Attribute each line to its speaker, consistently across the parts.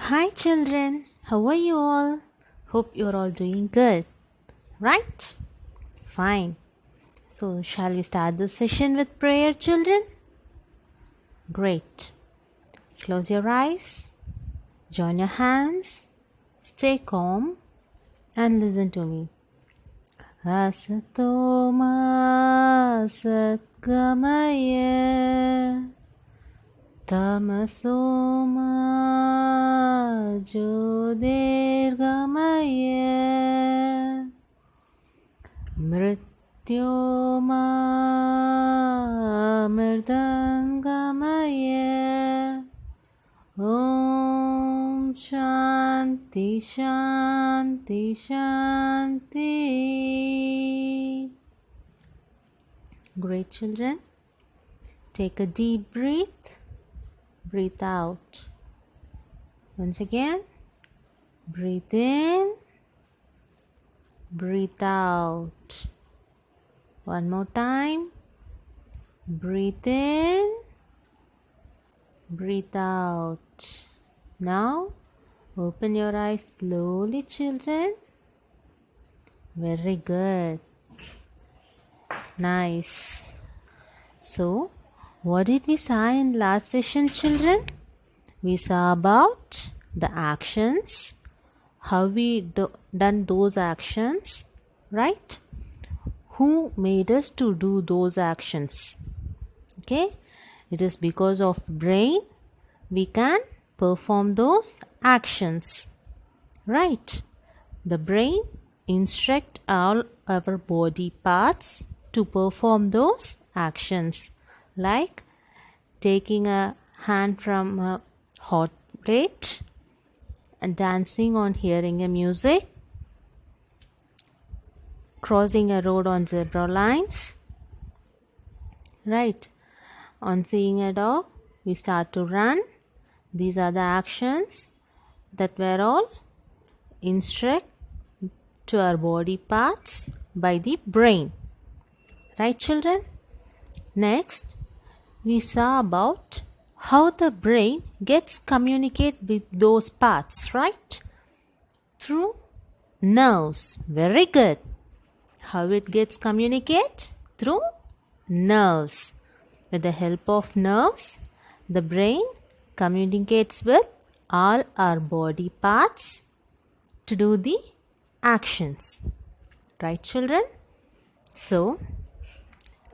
Speaker 1: Hi children, how are you all? Hope you're all doing good, right? Fine. So, shall we start the session with prayer, children? Great. Close your eyes, join your hands, stay calm, and listen to me. Asatoma Satgamaya Tamasoma Jyotirgamaya Mrityoma Mridangamaya Om Shanti Shanti Shanti. Great children. Take a deep breath. Breathe out. Once again. Breathe in. Breathe out. One more time. Breathe in. Breathe out. Now, open your eyes slowly, children. Very good. Nice. So, what did we say in last session, children? We saw about the actions, how we done those actions, right? Who made us to do those actions? Okay, it is because of brain we can perform those actions, right? The brain instruct all our body parts to perform those actions, like taking a hand from a hot plate and dancing on hearing a music, crossing a road on zebra lines, right? On seeing a dog, we start to run. These are the actions that were all instruct to our body parts by the brain. Right, children? Next, we saw about how the brain gets communicate with those parts, right? Through nerves. Very good. How it gets communicate? Through nerves. With the help of nerves, the brain communicates with all our body parts to do the actions. Right, children? So,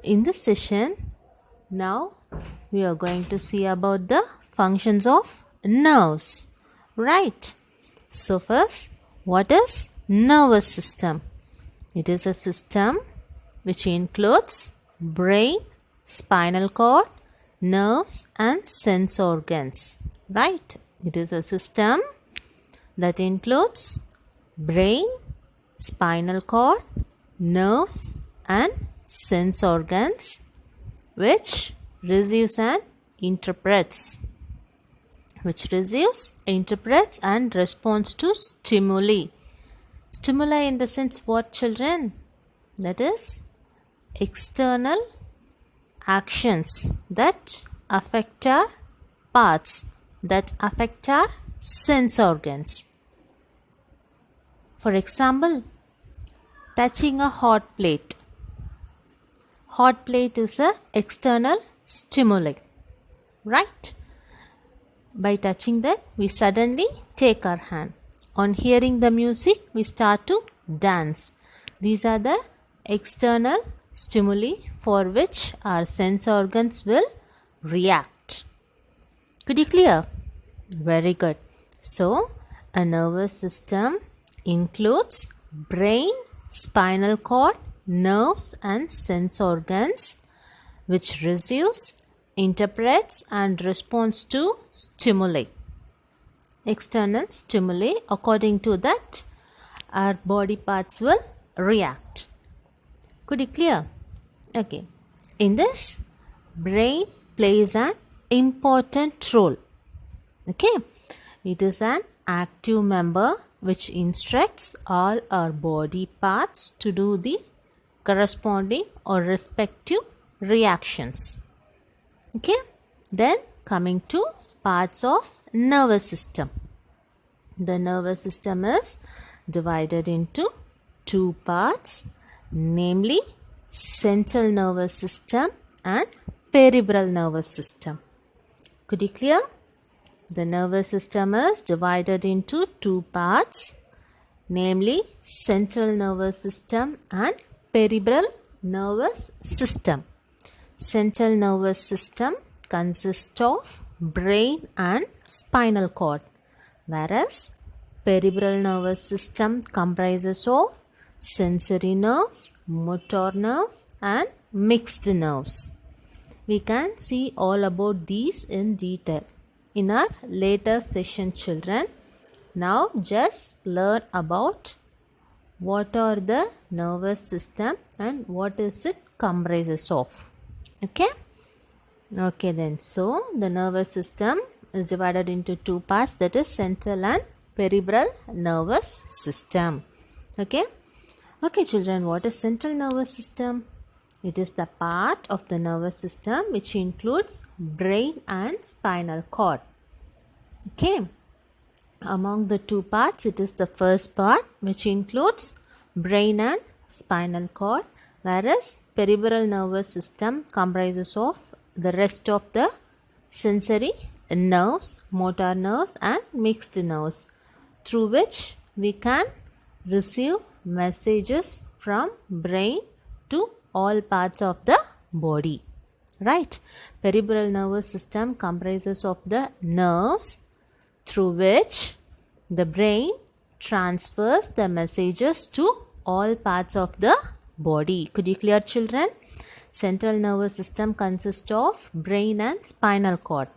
Speaker 1: in this session, now we are going to see about the functions of nerves. Right? So, first, what is nervous system? It is a system which includes brain, spinal cord, nerves and sense organs. Right? It is a system that includes brain, spinal cord, nerves and sense organs which receives and interprets and responds to stimuli. Stimuli in the sense what, children? That is external actions that affect our parts, that affect our sense organs. For example, touching a hot plate. Hot plate is an external stimuli, right? By touching that, we suddenly take our hand. On hearing the music, we start to dance. These are the external stimuli for which our sense organs will react. Could you clear? Very good. So, a nervous system includes brain, spinal cord, nerves and sense organs which receives, interprets and responds to stimuli. External stimuli, according to that, our body parts will react. Could you clear? Okay. In this, brain plays an important role. Okay. It is an active member which instructs all our body parts to do the corresponding or respective reactions. Okay. Then coming to parts of nervous system. The nervous system is divided into two parts, namely central nervous system and peripheral nervous system. Could you clear? The nervous system is divided into two parts, namely central nervous system and peripheral nervous system. Central nervous system consists of brain and spinal cord, whereas peripheral nervous system comprises of sensory nerves, motor nerves and mixed nerves. We can see all about these in detail in our later session, children. Now just learn about what are the nervous system and what is it comprises of. Okay? Okay then. So the nervous system is divided into two parts, that is central and peripheral nervous system. Okay? Okay children, what is central nervous system? It is the part of the nervous system which includes brain and spinal cord. Okay? Among the two parts, it is the first part which includes brain and spinal cord, whereas peripheral nervous system comprises of the rest of the sensory nerves, motor nerves and mixed nerves, through which we can receive messages from brain to all parts of the body. Right? Peripheral nervous system comprises of the nerves through which the brain transfers the messages to all parts of the body. Could you clear children? Central nervous system consists of brain and spinal cord.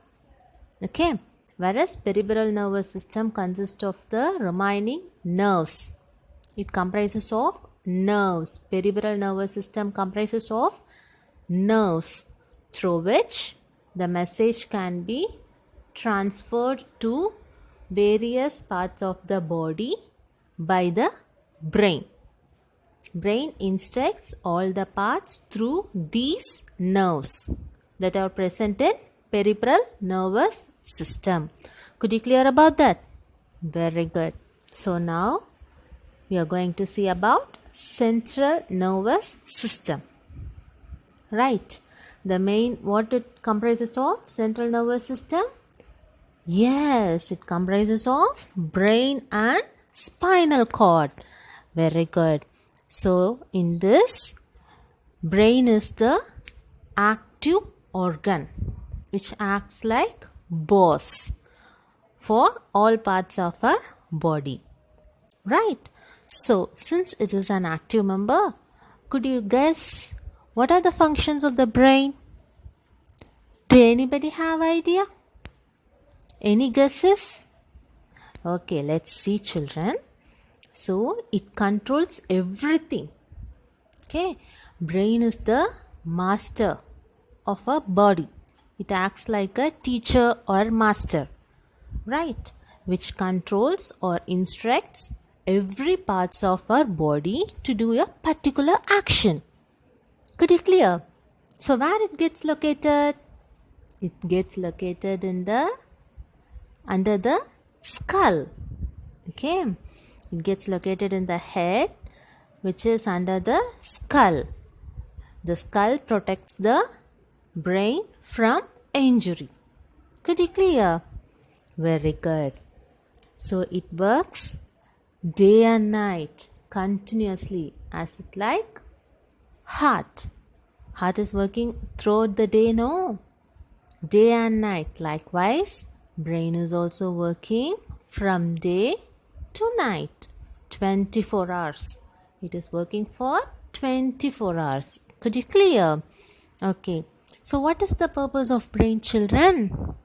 Speaker 1: Okay. Whereas peripheral nervous system consists of the remaining nerves. It comprises of nerves. Peripheral nervous system comprises of nerves through which the message can be transferred to various parts of the body by the brain. Brain instructs all the parts through these nerves that are present in peripheral nervous system. Could you clear about that? Very good. So now we are going to see about central nervous system. Right. The main, what it comprises of, central nervous system? Yes, it comprises of brain and spinal cord. Very good. So, in this, brain is the active organ which acts like boss for all parts of our body. Right. So, since it is an active member, could you guess what are the functions of the brain? Do anybody have idea? Any guesses? Okay, let's see children. So, it controls everything. Okay, brain is the master of a body. It acts like a teacher or master, right? Which controls or instructs every parts of our body to do a particular action. Could you clear? So, where it gets located? It gets located in the under the skull. Okay, it gets located in the head, which is under the skull. The skull protects the brain from injury. Could you clear? Very good. So it works day and night continuously, as it like heart. Heart is working throughout the day, no? Day and night. Likewise, brain is also working from day to night, 24 hours. It is working for 24 hours. Could you clear? Okay. So what is the purpose of brain, children?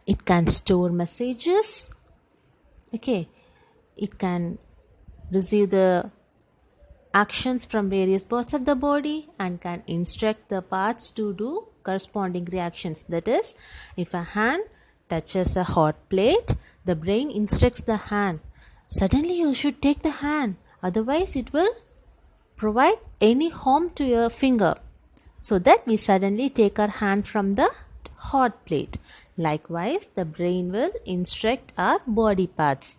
Speaker 1: It can store messages. Okay. It can receive the actions from various parts of the body and can instruct the parts to do corresponding reactions. That is, if a hand touches a hot plate, the brain instructs the hand, suddenly you should take the hand, otherwise it will provide any harm to your finger. So that we suddenly take our hand from the hot plate. Likewise, the brain will instruct our body parts.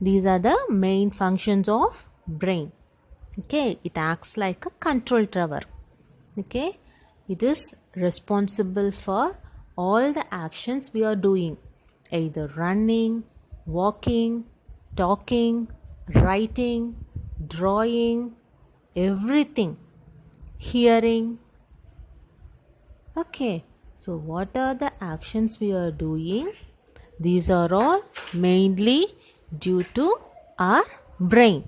Speaker 1: These are the main functions of brain. Okay, it acts like a control tower. Okay, it is responsible for all the actions we are doing, either running, walking, talking, writing, drawing, everything, hearing. Okay, so what are the actions we are doing? These are all mainly due to our brain.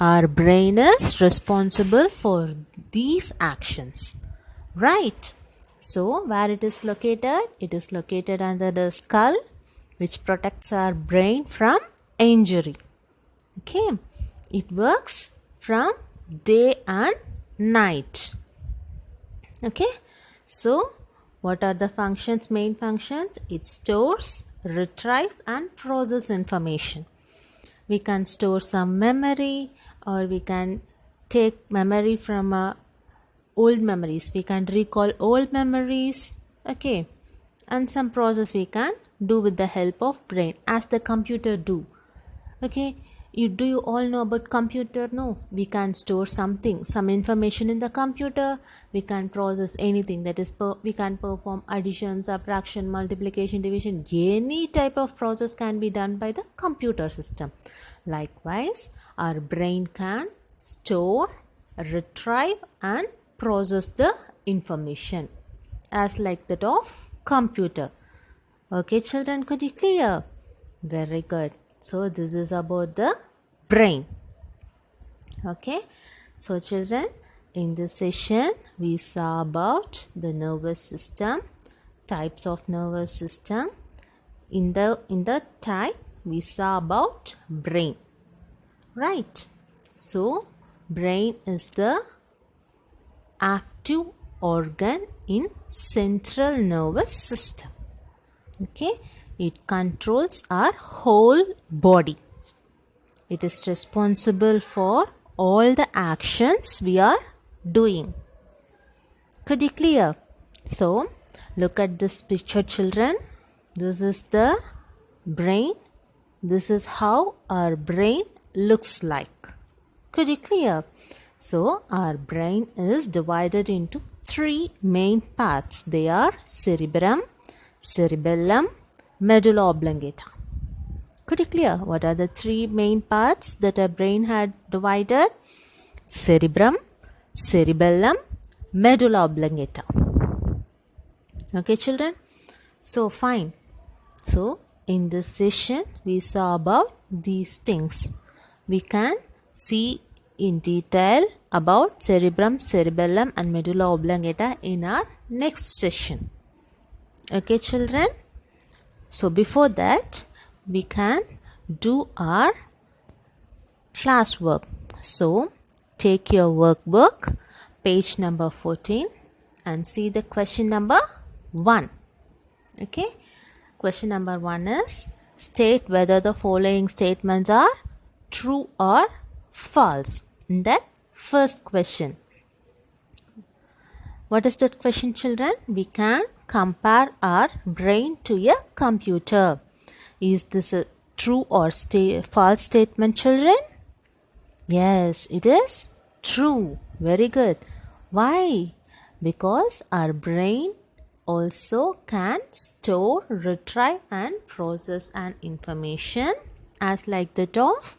Speaker 1: Our brain is responsible for these actions. Right. So, where it is located? It is located under the skull, which protects our brain from injury. Okay. It works from day and night. Okay. So, what are the functions, main functions? It stores, retrieves and processes information. We can store some memory, or we can take memory from old memories. We can recall old memories. Okay. And some process we can do with the help of brain, as the computer do. Okay. Do you all know about computer? No. We can store something, some information in the computer. We can process anything, that is we can perform addition, subtraction, multiplication, division. Any type of process can be done by the computer system. Likewise, our brain can store, retrieve and process the information as like that of computer. Okay, children, could you clear? Very good. So this is about the brain. Okay. So children, in this session we saw about the nervous system, types of nervous system. In the type we saw about brain. Right. So brain is the active organ in central nervous system. Okay. It controls our whole body. It is responsible for all the actions we are doing. Could you clear? So, look at this picture, children. This is the brain. This is how our brain looks like. Could you clear? So, our brain is divided into three main parts. They are cerebrum, cerebellum, medulla oblongata. Could you clear? What are the three main parts that our brain had divided? Cerebrum, cerebellum, medulla oblongata. Okay, children? So, fine. So, in this session, we saw about these things. We can see in detail about cerebrum, cerebellum and medulla oblongata in our next session. Okay, children? So before that, we can do our classwork. So take your workbook, page number 14, and see the question number 1. Okay. Question number 1 is, state whether the following statements are true or false. In that first question. What is that question, children? We can compare our brain to a computer. Is this a true or false statement, children? Yes, it is true. Very good. Why? Because our brain also can store, retrieve and process an information as like that of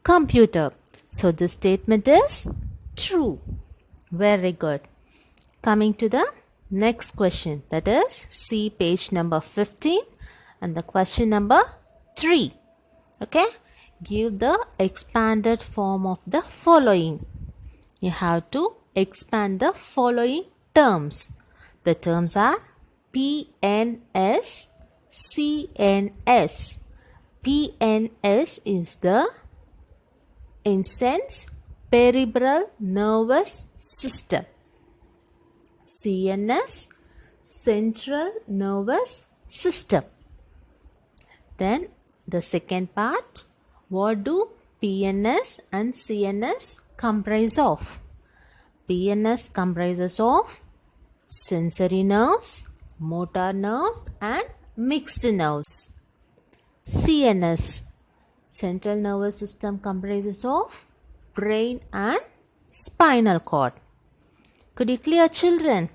Speaker 1: computer. So this statement is true. Very good. Coming to the next question, that is see page number 15 and the question number 3. Okay, give the expanded form of the following. You have to expand the following terms. The terms are PNS, CNS. PNS is the sense peripheral nervous system. CNS, central nervous system. Then the second part, what do PNS and CNS comprise of? PNS comprises of sensory nerves, motor nerves and mixed nerves. CNS, central nervous system, comprises of brain and spinal cord. Could you clear, children?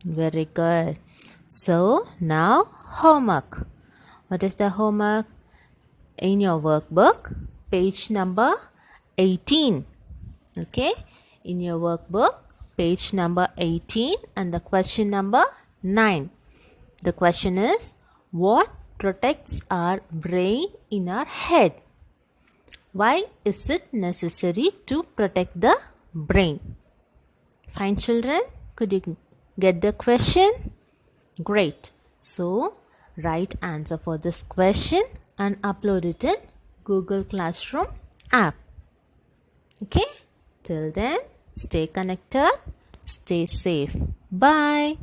Speaker 1: Very good. So now homework. What is the homework? In your workbook, page number 18. Okay, in your workbook, page number 18 and the question number 9. The question is, what protects our brain in our head? Why is it necessary to protect the brain? Fine, children? Could you get the question? Great. So, write answer for this question and upload it in Google Classroom app. Okay? Till then, stay connected, stay safe. Bye.